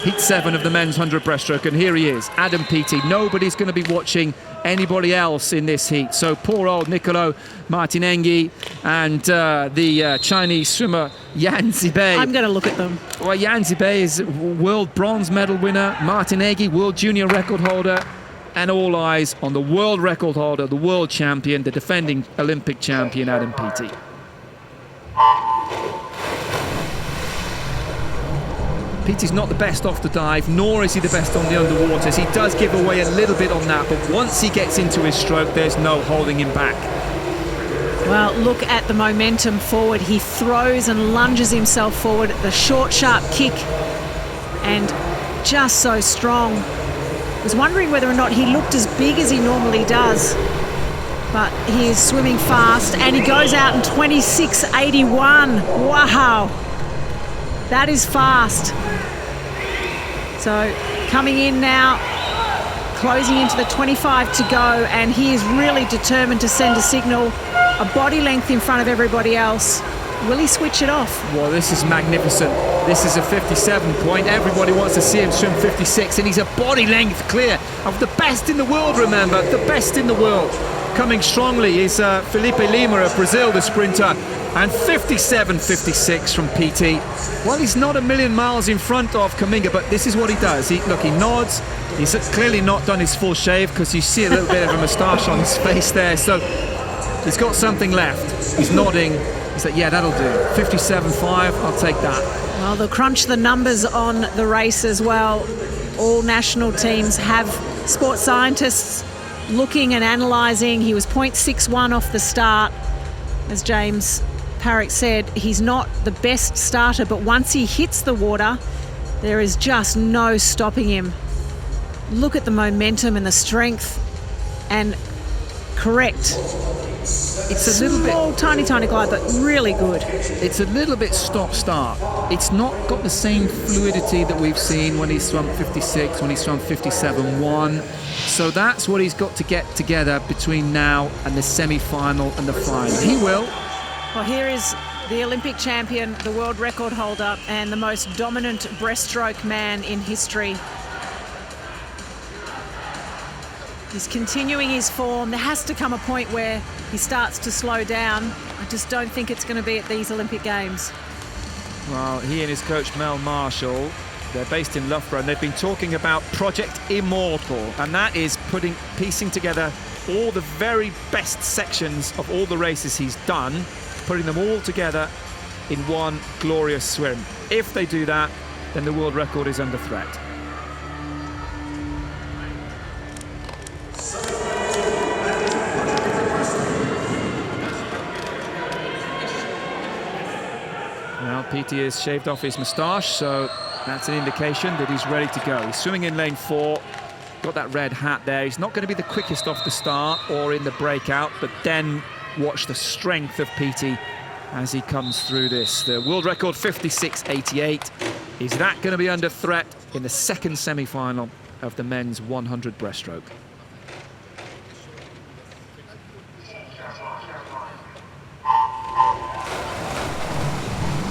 Heat 7 of the men's 100 breaststroke, and here he is, Adam Peaty. Nobody's going to be watching anybody else in this heat. So poor old Nicolo Martinenghi and the Chinese swimmer Yan Zibei. I'm going to look at them. Well, Yan Zibei is world bronze medal winner, Martinenghi world junior record holder, and all eyes on the world record holder, the world champion, the defending Olympic champion, Adam Peaty. Peaty's not the best off the dive, nor is he the best on the underwaters. He does give away a little bit on that, but once he gets into his stroke, there's no holding him back. Well, look at the momentum forward. He throws and lunges himself forward. The short, sharp kick, and just so strong. I was wondering whether or not he looked as big as he normally does, but he is swimming fast, and he goes out in 26.81. Wow, that is fast. So coming in now, closing into the 25 to go, and he is really determined to send a signal, a body length in front of everybody else. Will he switch it off? Well, this is magnificent. This is a 57 point. Everybody wants to see him swim 56, and he's a body length clear of the best in the world, remember, the best in the world. Coming strongly is Felipe Lima of Brazil, the sprinter, and 57.56 from Peaty. Well, he's not a million miles in front of Kaminga, but this is what he does. Look, he nods. He's clearly not done his full shave because you see a little bit of a moustache on his face there. So he's got something left. He's nodding. He's like, yeah, that'll do. 57.5, I'll take that. Well, they'll crunch the numbers on the race as well. All national teams have sports scientists looking and analysing. He was 0.61 off the start. As James Parrick said, he's not the best starter, but once he hits the water, there is just no stopping him. Look at the momentum and the strength, and correct. It's a little bit tiny glide, but really good. It's a little bit stop-start. It's not got the same fluidity that we've seen when he's swum 56, when he's swum 57.1. So that's what he's got to get together between now and the semi-final and the final. He will. Well, here is the Olympic champion, the world record holder, and the most dominant breaststroke man in history. He's continuing his form. There has to come a point where he starts to slow down. I just don't think it's going to be at these Olympic Games. Well, he and his coach Mel Marshall, they're based in Loughborough, and they've been talking about Project Immortal, and that is piecing together all the very best sections of all the races he's done, putting them all together in one glorious swim. If they do that, then the world record is under threat. Well, Peaty has shaved off his moustache, so that's an indication that he's ready to go. He's swimming in lane 4, got that red hat there. He's not going to be the quickest off the start or in the breakout, but then watch the strength of Peaty as he comes through this. The world record 56.88. Is that going to be under threat in the second semi-final of the men's 100 breaststroke?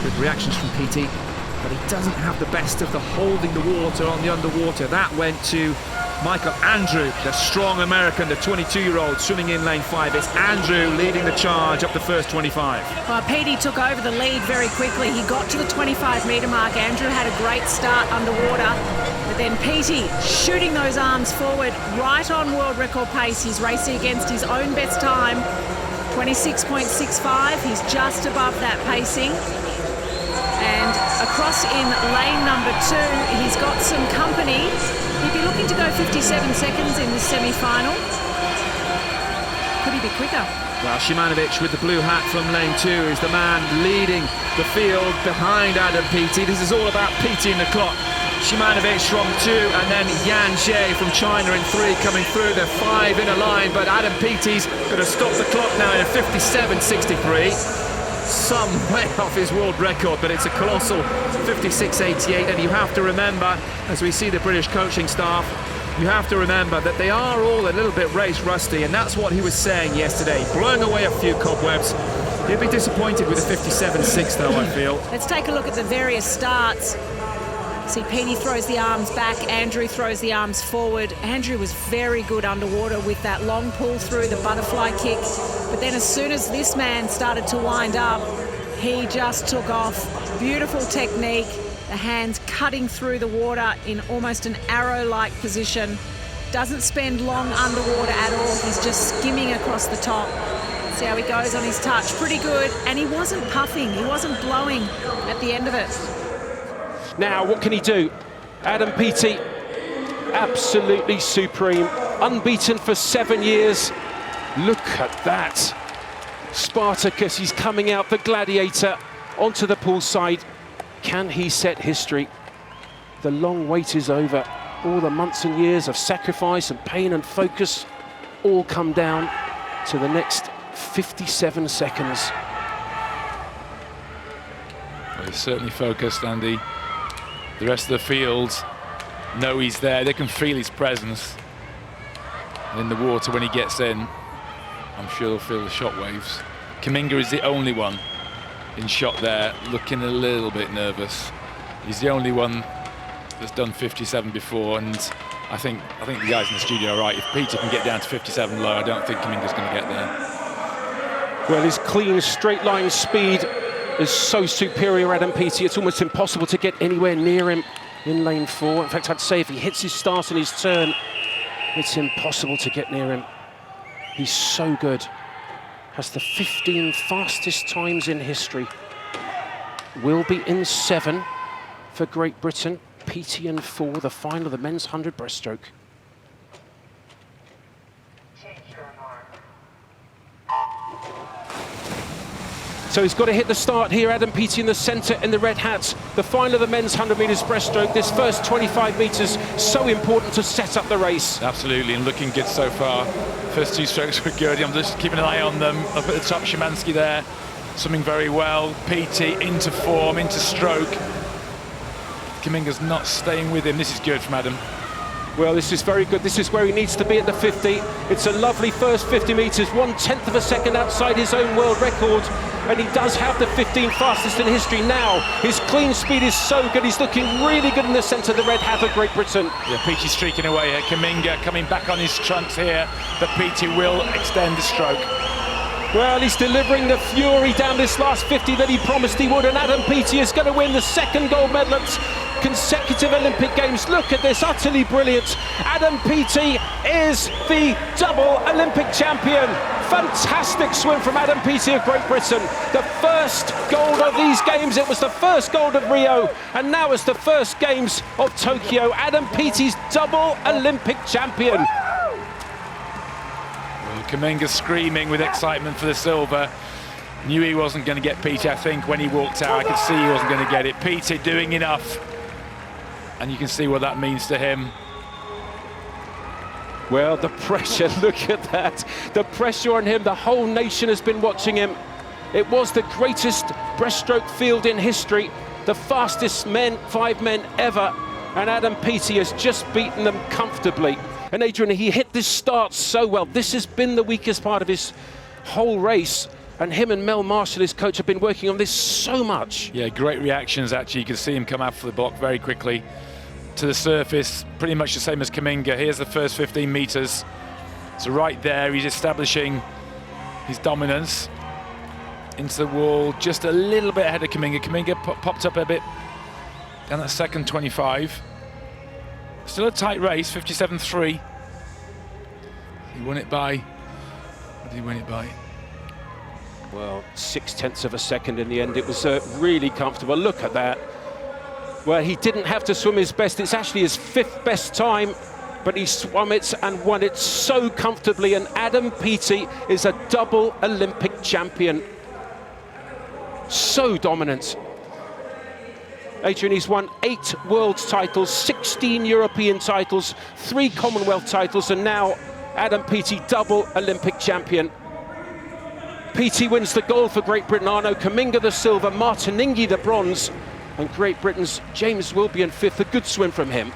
Good reactions from Peaty, but he doesn't have the best of the holding the water on the underwater. That went to Michael Andrew, the strong American, the 22-year-old swimming in lane 5. It's Andrew leading the charge up the first 25. Well, Peaty took over the lead very quickly. He got to the 25-metre mark. Andrew had a great start underwater, but then Peaty shooting those arms forward right on world record pace. He's racing against his own best time, 26.65. He's just above that pacing. And across in lane number 2, he's got some company. He'd be looking to go 57 seconds in the semi-final. Could he be quicker? Well, Shimanovic with the blue hat from lane 2 is the man leading the field behind Adam Peaty. This is all about Peaty in the clock. Shimanovic from 2, and then Yan Zhe from China in 3 coming through. They're 5 in a line, but Adam Peaty's going to stop the clock now in a 57.63. Some way off his world record, but it's a colossal 56.88. And you have to remember, as we see the British coaching staff, you have to remember that they are all a little bit race rusty, and that's what he was saying yesterday, blowing away a few cobwebs. He'll be disappointed with a 57.6 though, I feel. Let's take a look at the various starts. See, Peaty throws the arms back, Andrew throws the arms forward. Andrew was very good underwater with that long pull through, the butterfly kick. But then as soon as this man started to wind up, he just took off. Beautiful technique, the hands cutting through the water in almost an arrow-like position. Doesn't spend long underwater at all. He's just skimming across the top. See how he goes on his touch. Pretty good. And he wasn't puffing. He wasn't blowing at the end of it. Now, what can he do? Adam Peaty, absolutely supreme. Unbeaten for 7 years. Look at that. Spartacus, he's coming out, the gladiator, onto the poolside. Can he set history? The long wait is over. All the months and years of sacrifice and pain and focus all come down to the next 57 seconds. Well, he's certainly focused, Andy. The rest of the field know he's there. They can feel his presence. And in the water when he gets in, I'm sure they'll feel the shockwaves. Kuminga is the only one in shot there, looking a little bit nervous. He's the only one that's done 57 before, and I think the guys in the studio are right. If Peter can get down to 57 low, I don't think Kuminga's going to get there. Well, his clean, straight line speed is so superior, Adam Peaty. It's almost impossible to get anywhere near him in lane 4. In fact, I'd say if he hits his start and his turn, it's impossible to get near him. He's so good. Has the 15 fastest times in history. Will be in 7 for Great Britain. Peaty in 4, the final of the men's 100 breaststroke. So he's got to hit the start here, Adam Peaty in the centre in the red hats. The final of the men's 100 metres breaststroke. This first 25 metres, so important to set up the race. Absolutely, and looking good so far. First 2 strokes were good. I'm just keeping an eye on them. Up at the top, Szymanski there, swimming very well. Peaty into form, into stroke. Kuminga's not staying with him. This is good from Adam. Well, this is very good. This is where he needs to be at the 50. It's a lovely first 50 metres, 1/10 of a second outside his own world record. And he does have the 15 fastest in history now. His clean speed is so good. He's looking really good in the centre of the red hat of Great Britain. Yeah, Peaty streaking away here. Kuminga coming back on his trunks here, but Peaty will extend the stroke. Well, he's delivering the fury down this last 50 that he promised he would, and Adam Peaty is going to win the 2nd gold medal at consecutive Olympic Games. Look at this, utterly brilliant. Adam Peaty is the double Olympic champion. Fantastic swim from Adam Peaty of Great Britain. The first gold of these games. It was the first gold of Rio, and now it's the first games of Tokyo. Adam Peaty's double Olympic champion. Kuminga screaming with excitement for the silver. Knew he wasn't going to get Peaty, I think, when he walked out. I could see he wasn't going to get it. Peaty doing enough. And you can see what that means to him. Well, the pressure, look at that. The pressure on him, the whole nation has been watching him. It was the greatest breaststroke field in history. The fastest 5 men ever. And Adam Peaty has just beaten them comfortably. And Adrian, he hit this start so well. This has been the weakest part of his whole race. And him and Mel Marshall, his coach, have been working on this so much. Yeah, great reactions, actually. You can see him come out for the block very quickly to the surface, pretty much the same as Kuminga. Here's the first 15 metres. So right there, he's establishing his dominance into the wall, just a little bit ahead of Kuminga. Kuminga popped up a bit down that second 25. Still a tight race, 57.3. He won it by, what did he win it by? Well, 6/10 of a second in the end. It was really comfortable. Look at that. Well, he didn't have to swim his best. It's actually his 5th best time, but he swam it and won it so comfortably. And Adam Peaty is a double Olympic champion. So dominant. Adrian, he's won 8 world titles, 16 European titles, 3 Commonwealth titles, and now Adam Peaty, double Olympic champion. Peaty wins the gold for Great Britain, Arno Kuminga the silver, Martininghi the bronze, and Great Britain's James Wilby in 5th. A good swim from him.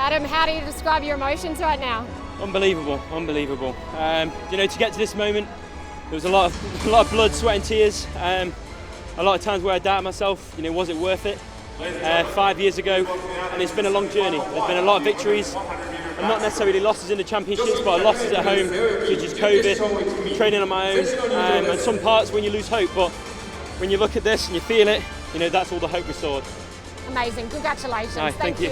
Adam, how do you describe your emotions right now? Unbelievable, unbelievable. You know, to get to this moment, there was a lot of blood, sweat and tears. A lot of times where I doubted myself, you know, was it worth it? 5 years ago, and it's been a long journey. There's been a lot of victories, and not necessarily losses in the championships, but losses at home, such as COVID, training on my own, and some parts when you lose hope. But when you look at this and you feel it, you know, that's all the hope restored. Amazing, congratulations. Thank you.